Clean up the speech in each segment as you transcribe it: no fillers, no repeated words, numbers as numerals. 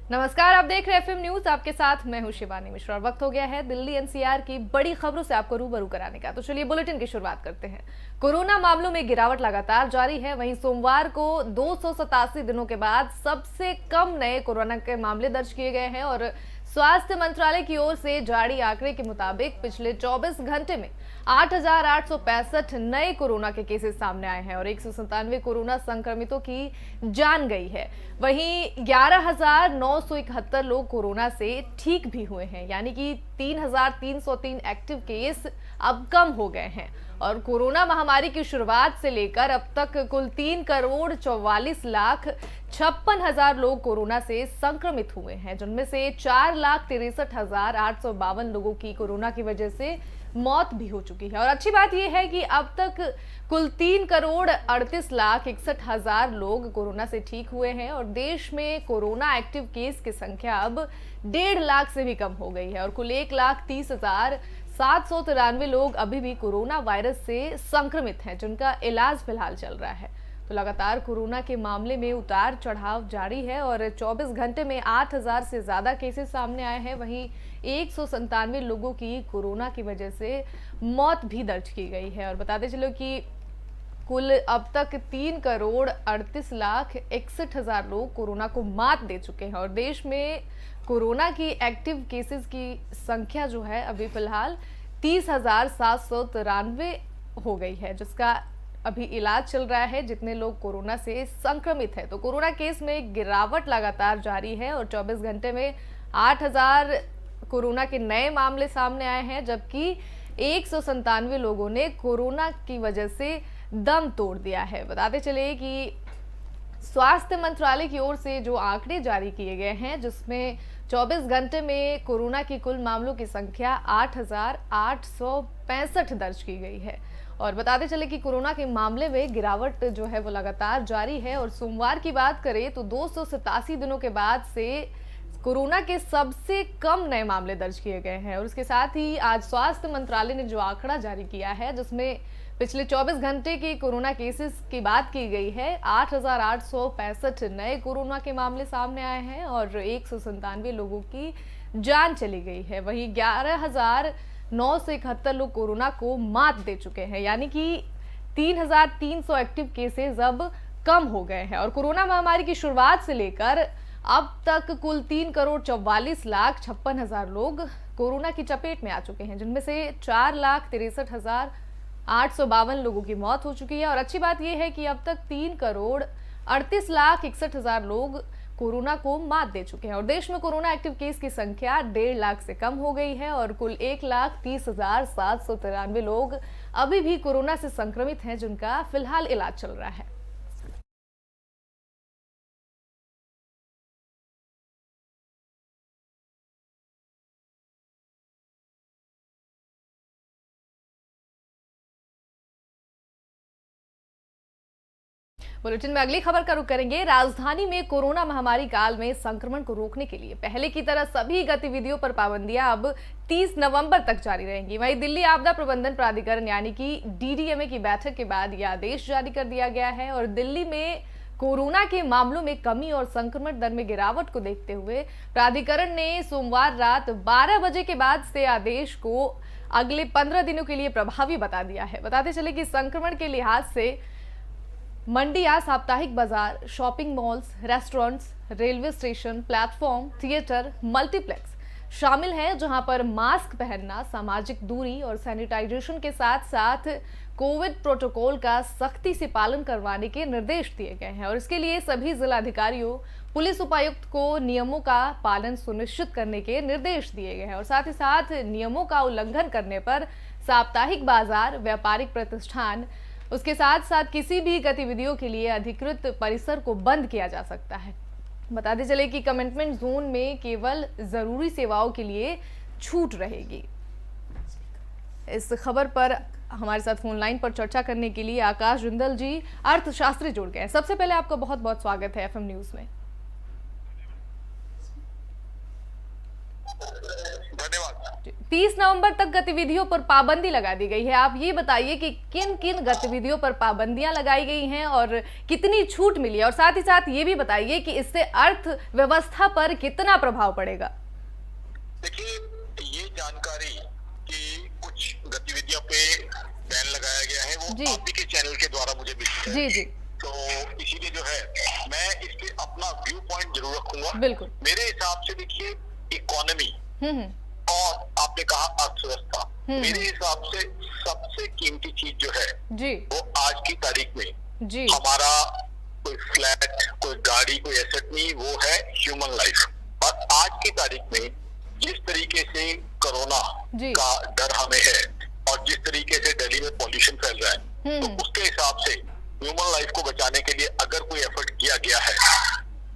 नमस्कार, आप देख रहे हैं एफएम न्यूज। आपके साथ मैं हूं शिवानी मिश्रा और वक्त हो गया है दिल्ली एनसीआर की बड़ी खबरों से आपको रूबरू कराने का। तो चलिए बुलेटिन की शुरुआत करते हैं। कोरोना मामलों में गिरावट लगातार जारी है। वहीं सोमवार को 287 दिनों के बाद सबसे कम नए कोरोना के मामले दर्ज किए गए हैं और स्वास्थ्य मंत्रालय की ओर से जारी आंकड़े के मुताबिक पिछले 24 घंटे में 8,865 नए कोरोना के केसेस सामने आए हैं और 197 कोरोना संक्रमितों की जान गई है। वहीं 11,971 लोग कोरोना से ठीक भी हुए हैं, यानी कि 3,303 एक्टिव केस अब कम हो गए हैं। और कोरोना महामारी की शुरुआत से लेकर अब तक कुल 3,44,56,000 लोग कोरोना से संक्रमित हुए हैं, जिनमें से 4,63,852 लोगों की कोरोना की वजह से मौत भी हो चुकी है। और अच्छी बात यह है कि अब तक कुल 3,38,61,000 लोग कोरोना से ठीक हुए हैं और देश में कोरोना एक्टिव केस की संख्या अब 1.5 लाख से भी कम हो गई है और कुल 1,30,793 लोग अभी भी कोरोना वायरस से संक्रमित हैं, जिनका इलाज फिलहाल चल रहा है। तो लगातार कोरोना के मामले में उतार चढ़ाव जारी है और 24 घंटे में 8,000 से ज्यादा केसेस सामने आए हैं। वहीं 197 लोगों की कोरोना की वजह से मौत भी दर्ज की गई है। और बताते चलो कि कुल अब तक 3,38,61,000 लोग कोरोना को मात दे चुके हैं और देश में कोरोना की एक्टिव केसेस की संख्या जो है अभी फिलहाल 30,793 हो गई है, जिसका अभी इलाज चल रहा है। जितने लोग कोरोना से संक्रमित है, तो कोरोना केस में गिरावट लगातार जारी है और 24 घंटे में 8,000 कोरोना के नए मामले सामने आए हैं, जबकि 197 लोगों ने कोरोना की वजह से दम तोड़ दिया है। बताते चले कि स्वास्थ्य मंत्रालय की ओर से जो आंकड़े जारी किए गए हैं, जिसमें 24 घंटे में कोरोना की कुल मामलों की संख्या 8,865 दर्ज की गई है। और बताते चले कि कोरोना के मामले में गिरावट जो है वो लगातार जारी है और सोमवार की बात करें तो 287 दिनों के बाद से कोरोना के सबसे कम नए मामले दर्ज किए गए हैं। और उसके साथ ही आज स्वास्थ्य मंत्रालय ने जो आंकड़ा जारी किया है, जिसमें पिछले 24 घंटे के कोरोना केसेस की बात की गई है, 8,865 नए कोरोना के मामले सामने आए हैं और 197 लोगों की जान चली गई है। वहीं 11,971 लोग कोरोना को मात दे चुके हैं, यानी कि 3,300 एक्टिव केसेस अब कम हो गए हैं। और कोरोना महामारी की शुरुआत से लेकर अब तक कुल 3,44,56,000 लोग कोरोना की चपेट में आ चुके हैं, जिनमें से 4,63,852 लोगों की मौत हो चुकी है। और अच्छी बात यह है कि अब तक 3,38,61,000 लोग कोरोना को मात दे चुके हैं और देश में कोरोना एक्टिव केस की संख्या 1.5 लाख से कम हो गई है और कुल 1,30,793 लोग अभी भी कोरोना से संक्रमित हैं, जिनका फिलहाल इलाज चल रहा है। बुलेटिन में अगली खबर का रुख करेंगे। राजधानी में कोरोना महामारी काल में संक्रमण को रोकने के लिए पहले की तरह सभी गतिविधियों पर पाबंदियां अब 30 नवंबर तक जारी रहेंगी। वहीं दिल्ली आपदा प्रबंधन प्राधिकरण यानी कि डीडीएमए की बैठक के बाद यह आदेश जारी कर दिया गया है और दिल्ली में कोरोना के मामलों में कमी और संक्रमण दर में गिरावट को देखते हुए प्राधिकरण ने सोमवार रात 12 बजे के बाद से आदेश को अगले 15 दिनों के लिए प्रभावी बता दिया है। बताते चले कि संक्रमण के लिहाज से मंडियां, साप्ताहिक बाजार, shopping malls, restaurants, railway station, platform, theatre, multiplex शामिल हैं, जहां पर मास्क पहनना, सामाजिक दूरी और सैनिटाइजेशन के साथ साथ कोविड प्रोटोकॉल का सख्ती से पालन करवाने के निर्देश दिए गए हैं। और इसके लिए सभी जिलाधिकारियों, पुलिस उपायुक्त को नियमों का पालन सुनिश्चित करने के निर्देश दिए गए हैं और साथ ही साथ नियमों का उल्लंघन करने पर साप्ताहिक बाजार, व्यापारिक प्रतिष्ठान, उसके साथ साथ किसी भी गतिविधियों के लिए अधिकृत परिसर को बंद किया जा सकता है। बताते चले कि कंटेनमेंट जोन में केवल जरूरी सेवाओं के लिए छूट रहेगी। इस खबर पर हमारे साथ फोन लाइन पर चर्चा करने के लिए आकाश जिंदल जी, अर्थशास्त्री, जुड़ गए। सबसे पहले आपका बहुत बहुत स्वागत है एफएम न्यूज में। धन्यवाद। 30 नवंबर तक गतिविधियों पर पाबंदी लगा दी गई है। आप ये बताइए कि किन किन गतिविधियों पर पाबंदियां लगाई गई हैं और कितनी छूट मिली है, और साथ ही साथ ये भी बताइए कि इससे अर्थव्यवस्था पर कितना प्रभाव पड़ेगा। देखिए, ये जानकारी कि कुछ गतिविधियों पे बैन लगाया गया है वो आप ही के चैनल के द्वारा मुझे मिली है। जी जी। तो इसीलिए जो है मैं इस पे अपना व्यू पॉइंट जरूर रखूंगा। बिल्कुल। मेरे हिसाब से देखिए, इकोनॉमी और आपने कहा अर्थव्यवस्था, मेरे हिसाब से सबसे कीमती चीज जो है जी वो आज की तारीख में जी हमारा कोई फ्लैट, कोई गाड़ी, कोई एसेट नहीं, वो है ह्यूमन लाइफ। और आज की तारीख में जिस तरीके से कोरोना का डर हमें है और जिस तरीके से दिल्ली में पॉल्यूशन फैल रहा है, तो उसके हिसाब से ह्यूमन लाइफ को बचाने के लिए अगर कोई एफर्ट किया गया है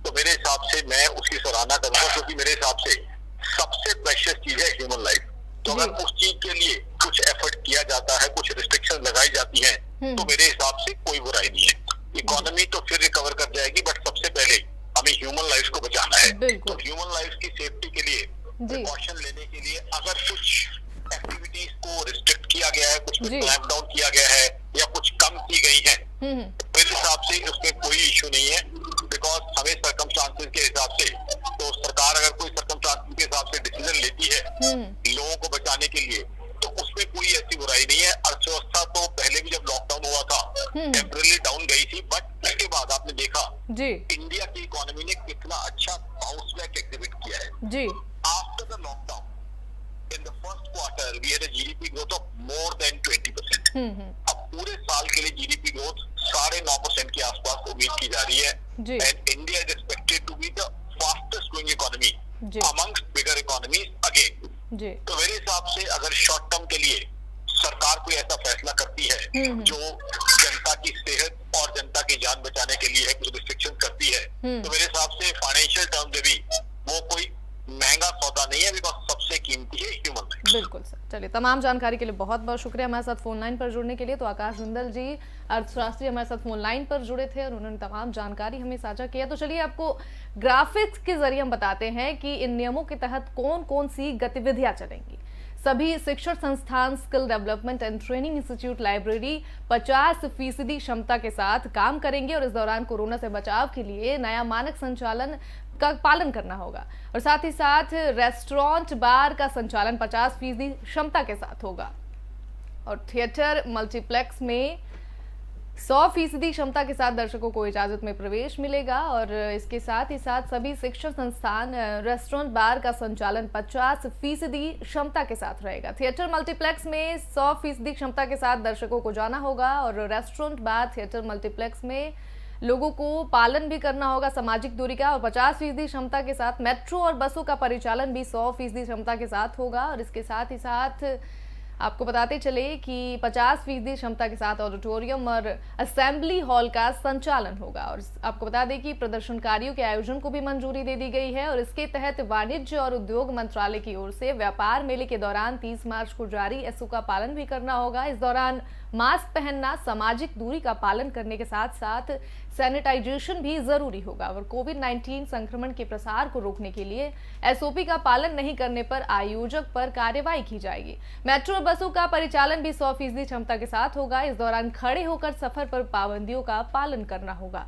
तो मेरे हिसाब से मैं उसकी सराहना करूंगा, क्योंकि मेरे हिसाब से सबसे प्रेशियस चीज है ह्यूमन लाइफ। तो अगर उस चीज के लिए कुछ एफर्ट किया जाता है, कुछ रिस्ट्रिक्शन लगाई जाती हैं, तो मेरे हिसाब से कोई बुराई नहीं है। इकोनॉमी तो फिर रिकवर कर जाएगी, बट सबसे पहले हमें ह्यूमन लाइफ को बचाना है। तो ह्यूमन लाइफ की सेफ्टी के लिए प्रिकॉशन लेने के लिए अगर कुछ एक्टिविटीज को रिस्ट्रिक्ट किया गया है, कुछ क्लैंप डाउन किया गया है या कुछ कम की गई है, मेरे हिसाब से उसमें कोई इश्यू नहीं है। बिकॉज हमें सर्कमस्टांसेस के हिसाब से, तो सरकार अगर कोई सर्कमस्टांसेस के हिसाब से डिसीजन लेती है लोगों को बचाने के लिए, तो उसमें कोई ऐसी बुराई नहीं है। अर्थव्यवस्था तो पहले भी जब लॉकडाउन हुआ था टेम्पररी डाउन गई थी, बट उसके बाद आपने देखा इंडिया की इकोनॉमी ने कितना अच्छा बाउंस बैक एग्जिबिट किया है। After the lockdown in the first quarter we had a GDP growth of more than 20%। अब पूरे साल के लिए GDP growth 9.5% के आसपास उम्मीद की जा रही है। And India is expected to be the fastest growing economy amongst bigger economies again। तो मेरे हिसाब से अगर शॉर्ट टर्म के लिए सरकार कोई ऐसा फैसला करती है जो जनता की सेहत और जनता की जान बचाने के लिए है, कुछ रिस्ट्रिक्शन करती है, तो मेरे हिसाब से फाइनेंशियल टर्म में भी वो कोई महंगा सौदा नहीं है, बिकॉज सबसे कीमती है ह्यूमन लाइफ। बिल्कुल सर। चलिए, तमाम जानकारी के लिए बहुत बहुत शुक्रिया हमारे साथ फोन लाइन पर जुड़ने के लिए। तो आकाश जिंदल जी अर्थशास्त्री हमारे साथ फोन लाइन पर जुड़े थे और उन्होंने तमाम जानकारी हमें साझा किया। तो चलिए, आपको ग्राफिक्स के जरिए हम बताते हैं कि इन नियमों के तहत कौन कौन सी गतिविधियां चलेंगी। सभी शिक्षण संस्थान, skill development and training institute, library 50% क्षमता के साथ काम करेंगे और इस दौरान कोरोना से बचाव के लिए नया मानक संचालन का पालन करना होगा। और साथ ही साथ रेस्टोरेंट, बार का संचालन 50% क्षमता के साथ होगा और थिएटर, मल्टीप्लेक्स में 100% क्षमता के साथ दर्शकों को इजाजत में प्रवेश मिलेगा। और इसके साथ ही साथ सभी शिक्षण संस्थान, रेस्टोरेंट, बार का संचालन 50% क्षमता के साथ रहेगा। थिएटर, मल्टीप्लेक्स में 100% क्षमता के साथ दर्शकों को जाना होगा और रेस्टोरेंट, बार, थिएटर, मल्टीप्लेक्स में लोगों को पालन भी करना होगा सामाजिक दूरी का। और 50% क्षमता के साथ मेट्रो और बसों का परिचालन भी 100% क्षमता के साथ होगा। और इसके साथ ही साथ आपको बताते चले कि 50% क्षमता के साथ ऑडिटोरियम और असेंबली हॉल का संचालन होगा। और आपको बता दें कि प्रदर्शनकारियों के आयोजन को भी मंजूरी दे दी गई है और इसके तहत वाणिज्य और उद्योग मंत्रालय की ओर से व्यापार मेले के दौरान 30 मार्च को जारी एसओ का पालन भी करना होगा। इस दौरान मास्क पहनना, सामाजिक दूरी का पालन करने के साथ साथ सैनिटाइजेशन भी जरूरी होगा। और कोविड-19 संक्रमण के प्रसार को रोकने के लिए एसओपी का पालन नहीं करने पर आयोजक पर कार्रवाई की जाएगी। मेट्रो और बसों का परिचालन भी 100% क्षमता के साथ होगा। इस दौरान खड़े होकर सफर पर पाबंदियों का पालन करना होगा।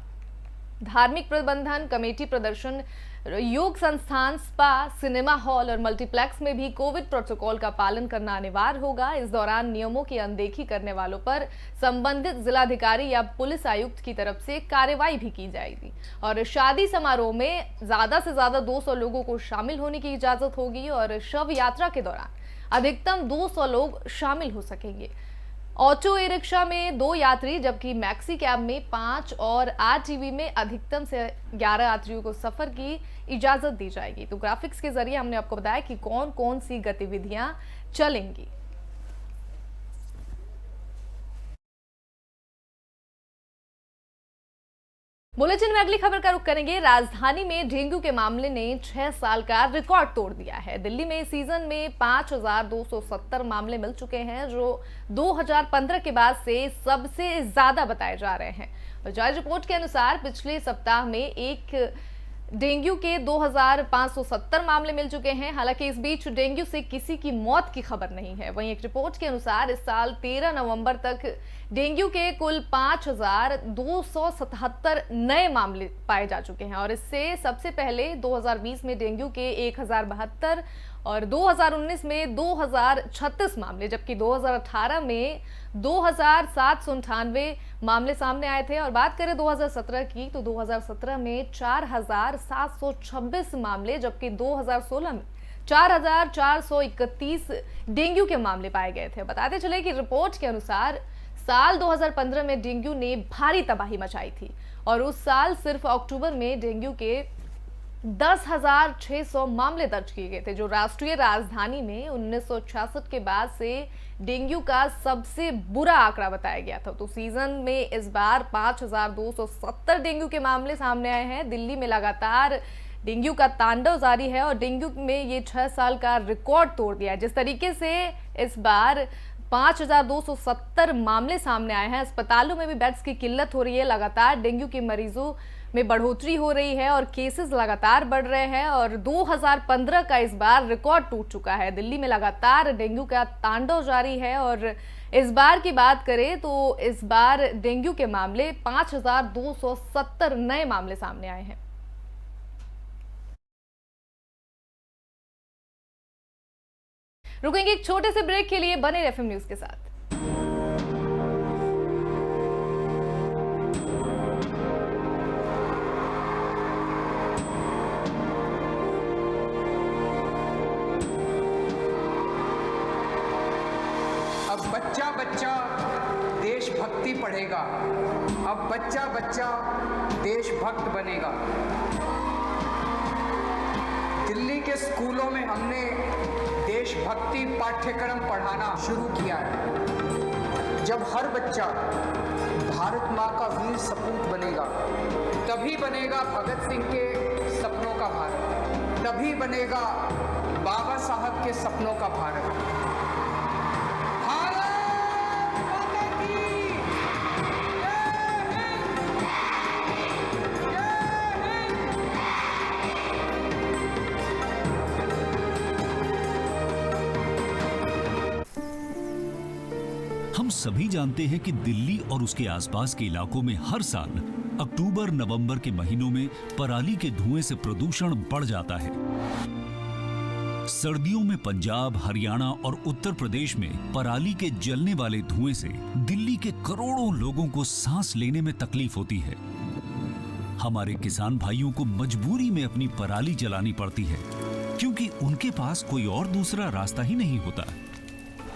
धार्मिक प्रबंधन कमेटी, प्रदर्शन, योग संस्थान, स्पा, सिनेमा हॉल और मल्टीप्लेक्स में भी कोविड प्रोटोकॉल का पालन करना अनिवार्य होगा। इस दौरान नियमों की अनदेखी करने वालों पर संबंधित जिलाधिकारी या पुलिस आयुक्त की तरफ से कार्रवाई भी की जाएगी। और शादी समारोह में ज्यादा से ज्यादा 200 लोगों को शामिल होने की इजाजत होगी और शव यात्रा के दौरान अधिकतम 200 लोग शामिल हो सकेंगे। ऑटो ई रिक्शा में 2 यात्री, जबकि मैक्सी कैब में 5 और आरटीवी में अधिकतम से 11 यात्रियों को सफर की इजाजत दी जाएगी। तो ग्राफिक्स के जरिए हमने आपको बताया कि कौन कौन सी गतिविधियां चलेंगी। बुलेटिन में अगली खबर का रुख करेंगे। राजधानी में डेंगू के मामले ने 6 साल का रिकॉर्ड तोड़ दिया है। दिल्ली में इस सीजन में 5270 मामले मिल चुके हैं, जो 2015 के बाद से सबसे ज्यादा बताए जा रहे हैं। और जारी रिपोर्ट के अनुसार पिछले सप्ताह में एक डेंगू के 2570 मामले मिल चुके हैं। हालांकि इस बीच डेंगू से किसी की मौत की खबर नहीं है। वहीं एक रिपोर्ट के अनुसार इस साल 13 नवंबर तक डेंगू के कुल 5277 नए मामले पाए जा चुके हैं और इससे सबसे पहले 2020 में डेंगू के 1072 और 2019 में 2036 मामले, जबकि 2018 में 2798 मामले सामने आए थे। और बात करें 2017 की तो 2017 में 4726 मामले, जबकि 2016 में 4431 डेंगू के मामले पाए गए थे। बताते चले कि रिपोर्ट के अनुसार साल 2015 में डेंगू ने भारी तबाही मचाई थी और उस साल सिर्फ अक्टूबर में डेंगू के 10,600 मामले दर्ज किए गए थे, जो राष्ट्रीय राजधानी में 1966 के बाद से डेंगू का सबसे बुरा आंकड़ा बताया गया था। तो सीजन में इस बार 5,270 डेंगू के मामले सामने आए हैं। दिल्ली में लगातार डेंगू का तांडव जारी है और डेंगू में ये 6 साल का रिकॉर्ड तोड़ दिया है। जिस तरीके से इस बार 5,270 मामले सामने आए हैं, अस्पतालों में भी बेड्स की किल्लत हो रही है। लगातार डेंगू के मरीजों में बढ़ोतरी हो रही है और केसेस लगातार बढ़ रहे हैं और 2015 का इस बार रिकॉर्ड टूट चुका है। दिल्ली में लगातार डेंगू का तांडव जारी है और इस बार की बात करें तो इस बार डेंगू के मामले 5,270 नए मामले सामने आए हैं। रुकेंगे एक छोटे से ब्रेक के लिए, बने एफएम न्यूज के साथ। अब बच्चा बच्चा देशभक्ति पढ़ेगा, अब बच्चा बच्चा देशभक्त बनेगा। दिल्ली के स्कूलों में हमने देशभक्ति पाठ्यक्रम पढ़ाना शुरू किया है। जब हर बच्चा भारत माँ का वीर सपूत बनेगा, तभी बनेगा भगत सिंह के सपनों का भारत, तभी बनेगा बाबा साहब के सपनों का भारत। हम सभी जानते हैं कि दिल्ली और उसके आसपास के इलाकों में हर साल अक्टूबर नवंबर के महीनों में पराली के धुएं से प्रदूषण बढ़ जाता है। सर्दियों में पंजाब, हरियाणा और उत्तर प्रदेश में पराली के जलने वाले धुएं से दिल्ली के करोड़ों लोगों को सांस लेने में तकलीफ होती है। हमारे किसान भाइयों को मजबूरी में अपनी पराली जलानी पड़ती है क्योंकि उनके पास कोई और दूसरा रास्ता ही नहीं होता।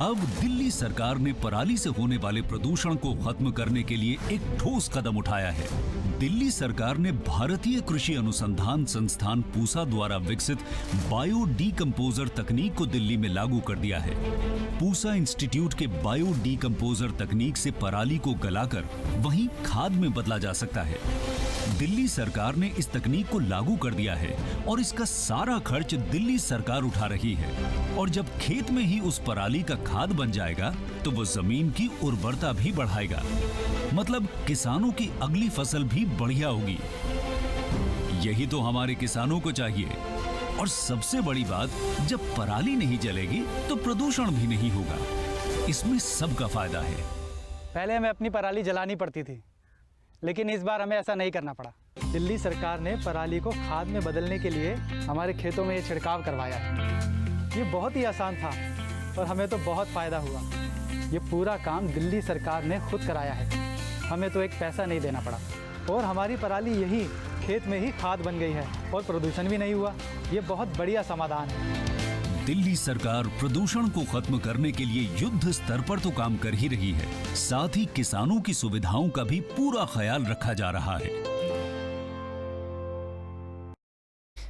अब दिल्ली सरकार ने पराली से होने वाले प्रदूषण को खत्म करने के लिए एक ठोस कदम उठाया है। दिल्ली सरकार ने भारतीय कृषि अनुसंधान संस्थान पूसा द्वारा विकसित बायो डीकंपोजर तकनीक को दिल्ली में लागू कर दिया है। पूसा इंस्टीट्यूट के बायो डीकंपोजर तकनीक से पराली को गलाकर वहीं खाद में बदला जा सकता है। दिल्ली सरकार ने इस तकनीक को लागू कर दिया है और इसका सारा खर्च दिल्ली सरकार उठा रही है। और जब खेत में ही उस पराली का खाद बन जाएगा तो वो जमीन की उर्वरता भी बढ़ाएगा, मतलब किसानों की अगली फसल भी बढ़िया होगी। यही तो हमारे किसानों को चाहिए। और सबसे बड़ी बात, जब पराली नहीं जलेगी तो प्रदूषण भी नहीं होगा। इसमें सबका फायदा है। पहले हमें अपनी पराली जलानी पड़ती थी, लेकिन इस बार हमें ऐसा नहीं करना पड़ा। दिल्ली सरकार ने पराली को खाद में बदलने के लिए हमारे खेतों में ये छिड़काव करवाया है। ये बहुत ही आसान था और हमें तो बहुत फ़ायदा हुआ। ये पूरा काम दिल्ली सरकार ने खुद कराया है, हमें तो एक पैसा नहीं देना पड़ा और हमारी पराली यही खेत में ही खाद बन गई है और प्रदूषण भी नहीं हुआ। ये बहुत बढ़िया समाधान है। दिल्ली सरकार प्रदूषण को खत्म करने के लिए युद्ध स्तर पर तो काम कर ही रही है, साथ ही किसानों की सुविधाओं का भी पूरा ख्याल रखा जा रहा है।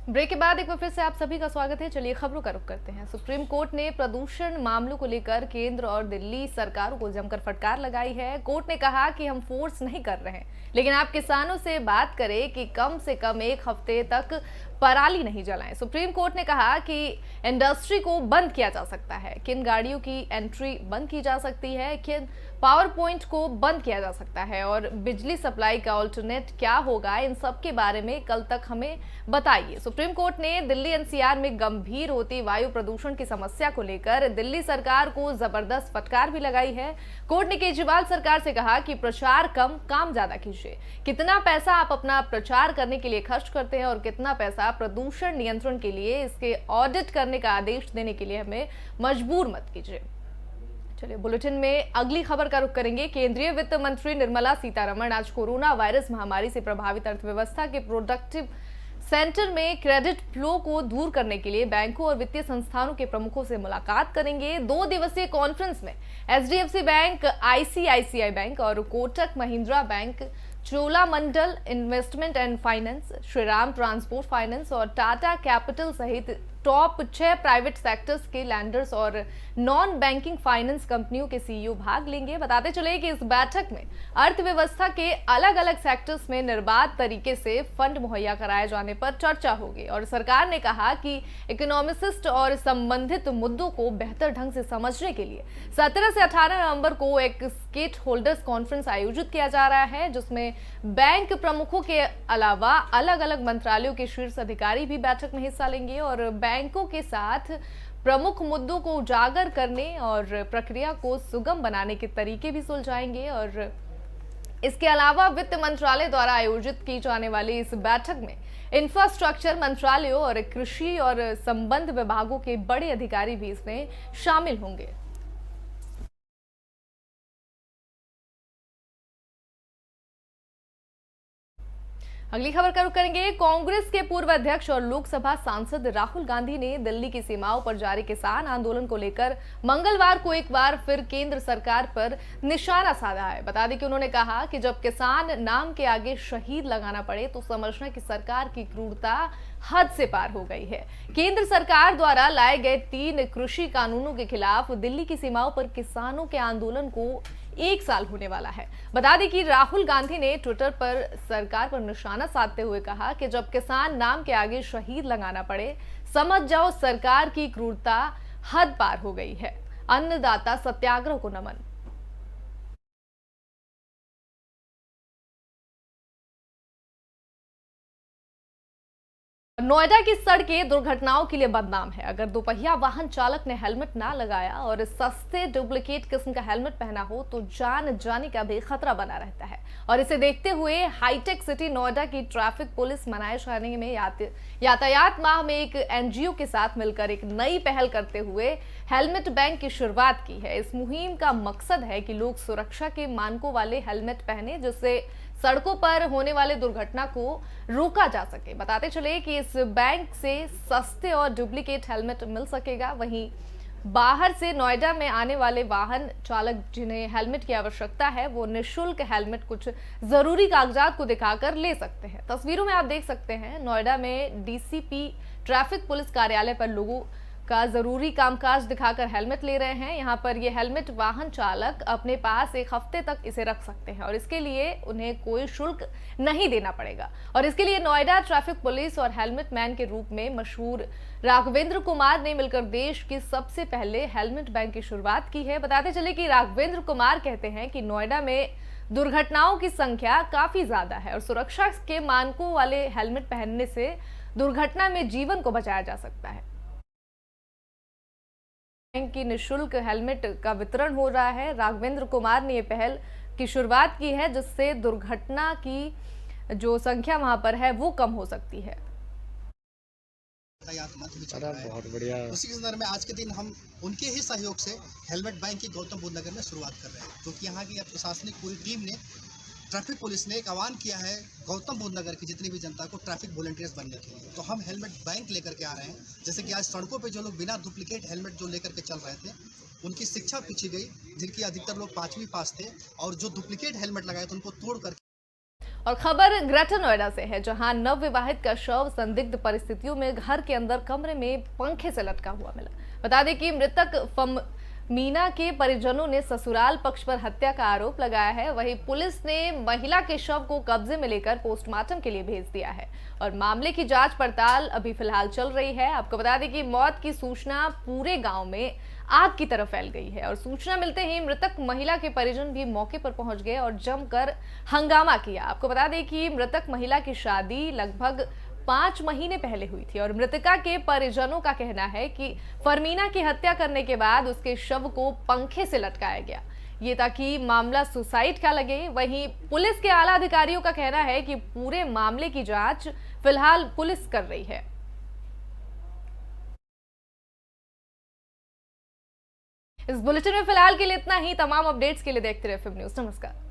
ब्रेक के बाद एक बार फिर से आप सभी का स्वागत है। चलिए खबरों का रुख करते हैं। सुप्रीम कोर्ट ने प्रदूषण मामलों को लेकर केंद्र और दिल्ली सरकारों को जमकर फटकार लगाई है। कोर्ट ने कहा कि हम फोर्स नहीं कर रहे हैं, लेकिन आप किसानों से बात करें कि कम से कम एक हफ्ते तक पराली नहीं जलाएं। सुप्रीम कोर्ट ने कहा कि इंडस्ट्री को बंद किया जा सकता है, किन गाड़ियों की एंट्री बंद की जा सकती है, किन पावर पॉइंट को बंद किया जा सकता है और बिजली सप्लाई का ऑल्टरनेट क्या होगा, इन सब के बारे में कल तक हमें बताइए। सुप्रीम कोर्ट ने दिल्ली एनसीआर में गंभीर होती वायु प्रदूषण की समस्या को लेकर दिल्ली सरकार को जबरदस्त फटकार भी लगाई है। कोर्ट ने केजरीवाल सरकार से कहा कि प्रचार कम, काम ज्यादा कीजिए। कितना पैसा आप अपना प्रचार करने के लिए खर्च करते हैं और कितना पैसा प्रदूषण नियंत्रण के लिए, इसके ऑडिट करने का आदेश देने के लिए हमें मजबूर मत कीजिए। चलिए बुलेटिन में अगली खबर का रुख करेंगे। केंद्रीय वित्त मंत्री निर्मला सीतारमण आज कोरोना वायरस महामारी से प्रभावित अर्थव्यवस्था के प्रोडक्टिव सेंटर में क्रेडिट फ्लो को दूर करने के लिए बैंकों और वित्तीय संस्थानों के प्रमुखों से मुलाकात करेंगे। 2 दिवसीय कॉन्फ्रेंस में एचडीएफसी बैंक, आईसीआईसीआई बैंक और Kotak Mahindra bank, Cholamandalam investment and finance, Shriram transport finance और टाटा कैपिटल सहित टॉप 6 प्राइवेट सेक्टर्स के लैंडर्स और नॉन बैंकिंग फाइनेंस कंपनियों के सीईओ भाग लेंगे। बताते चले कि इस बैठक में अर्थव्यवस्था के अलग अलग सेक्टर्स में निर्बाध तरीके से फंड मुहैया कराए जाने पर चर्चा होगी और सरकार ने कहा कि इकोनॉमिस्ट और संबंधित मुद्दों को बेहतर ढंग से समझने के लिए 17 से 18 नवंबर को एक स्टेक होल्डर्स कॉन्फ्रेंस आयोजित किया जा रहा है, जिसमें बैंक प्रमुखों के अलावा अलग अलग मंत्रालयों के शीर्ष अधिकारी भी बैठक में हिस्सा लेंगे और बैंकों के साथ प्रमुख मुद्दों को उजागर करने और प्रक्रिया को सुगम बनाने के तरीके भी सुलझाएंगे। और इसके अलावा वित्त मंत्रालय द्वारा आयोजित की जाने वाली इस बैठक में इंफ्रास्ट्रक्चर मंत्रालयों और कृषि और संबद्ध विभागों के बड़े अधिकारी भी इसमें शामिल होंगे। अगली खबर का रुख करेंगे। कांग्रेस के पूर्व अध्यक्ष और लोकसभा सांसद राहुल गांधी ने दिल्ली की सीमाओं पर जारी किसान आंदोलन को लेकर मंगलवार को एक बार फिर केंद्र सरकार पर निशाना साधा है। बता दें कि उन्होंने कहा कि जब किसान नाम के आगे शहीद लगाना पड़े तो समझना कि सरकार की क्रूरता हद से पार हो गई है। केंद्र सरकार द्वारा लाए गए 3 कृषि कानूनों के खिलाफ दिल्ली की सीमाओं पर किसानों के आंदोलन को 1 साल होने वाला है। बता दें कि राहुल गांधी ने ट्विटर पर सरकार पर निशाना साधते हुए कहा कि जब किसान नाम के आगे शहीद लगाना पड़े, समझ जाओ सरकार की क्रूरता हद पार हो गई है। अन्नदाता सत्याग्रह को नमन। नोएडा की सड़कें दुर्घटनाओं के लिए बदनाम है। अगर दोपहिया वाहन चालक ने हेलमेट ना लगाया और सस्ते डुप्लीकेट किस्म का हेलमेट पहना हो तो जान जाने का भी खतरा बना रहता है। और इसे देखते हुए हाईटेक सिटी नोएडा की ट्रैफिक पुलिस मनाए जाने में यातायात माह में एक एनजीओ के साथ मिलकर एक नई पहल करते हुए हेलमेट बैंक की शुरुआत की है। इस मुहिम का मकसद है कि लोग सुरक्षा के मानकों वाले हेलमेट पहने, जिससे सड़कों पर होने वाले दुर्घटना को रोका जा सके। बताते चले कि इस बैंक से सस्ते और डुप्लीकेट हेलमेट मिल सकेगा। वहीं बाहर से नोएडा में आने वाले वाहन चालक जिन्हें हेलमेट की आवश्यकता है, वो निःशुल्क हेलमेट कुछ जरूरी कागजात को दिखाकर ले सकते हैं। तस्वीरों में आप देख सकते हैं नोएडा में डीसीपी ट्रैफिक पुलिस कार्यालय पर लोगों का जरूरी कामकाज दिखाकर हेलमेट ले रहे हैं। यहाँ पर ये हेलमेट वाहन चालक अपने पास 1 हफ्ते तक इसे रख सकते हैं और इसके लिए उन्हें कोई शुल्क नहीं देना पड़ेगा। और इसके लिए नोएडा ट्रैफिक पुलिस और हेलमेट मैन के रूप में मशहूर राघवेंद्र कुमार ने मिलकर देश की सबसे पहले हेलमेट बैंक की शुरुआत की है। बताते चले कि राघवेंद्र कुमार कहते हैं कि नोएडा में दुर्घटनाओं की संख्या काफी ज्यादा है और सुरक्षा के मानकों वाले हेलमेट पहनने से दुर्घटना में जीवन को बचाया जा सकता है। बैंक की निःशुल्क हेलमेट का वितरण हो रहा है। राघवेंद्र कुमार ने ये पहल की शुरुआत की है, जिससे दुर्घटना की जो संख्या वहां पर है वो कम हो सकती है। बहुत बढ़िया। उसी के संदर्भ में आज के दिन हम उनके ही सहयोग से हेलमेट बैंक की गौतम बुद्ध नगर में शुरुआत कर रहे हैं, क्योंकि यहाँ की प्रशासनिक पूरी टीम ने, ट्रैफिक पुलिस ने एक आह्वान किया है गौतम बुद्ध नगर की जितनी भी जनता को ट्रैफिक वॉलंटियर्स बनने के लिए। तो हम हेलमेट बैंक लेकर के आ रहे हैं। जैसे कि आज सड़कों पे जो लोग बिना डुप्लीकेट हेलमेट जो लेकर के चल रहे थे, उनकी शिक्षा पूछी गई, जिनकी अधिकतर लोग 5वीं पास थे और जो डुप्लीकेट हेलमेट लगाए थे उनको तोड़ कर। और खबर ग्रेटर नोएडा से है, जहां नवविवाहित का शव संदिग्ध परिस्थितियों में घर के अंदर कमरे में पंखे से लटका हुआ मिला। बता दें कि मृतक मीना के परिजनों ने ससुराल पक्ष पर हत्या का आरोप लगाया है। वहीं पुलिस ने महिला के शव को कब्जे में लेकर पोस्टमार्टम के लिए भेज दिया है और मामले की जांच पड़ताल अभी फिलहाल चल रही है। आपको बता दें कि मौत की सूचना पूरे गांव में आग की तरह फैल गई है और सूचना मिलते ही मृतक महिला के परिजन भी मौके पर पहुंच गए और जमकर हंगामा किया। आपको बता दें कि मृतक महिला की शादी लगभग 5 महीने पहले हुई थी और मृतका के परिजनों का कहना है कि फरमीना की हत्या करने के बाद उसके शव को पंखे से लटकाया गया, ये ताकि मामला सुसाइड का लगे। वहीं पुलिस के आला अधिकारियों का कहना है कि पूरे मामले की जांच फिलहाल पुलिस कर रही है। इस बुलेटिन में फिलहाल के लिए इतना ही। तमाम अपडेट्स के लिए देखते रहिए FIB न्यूज़। नमस्कार।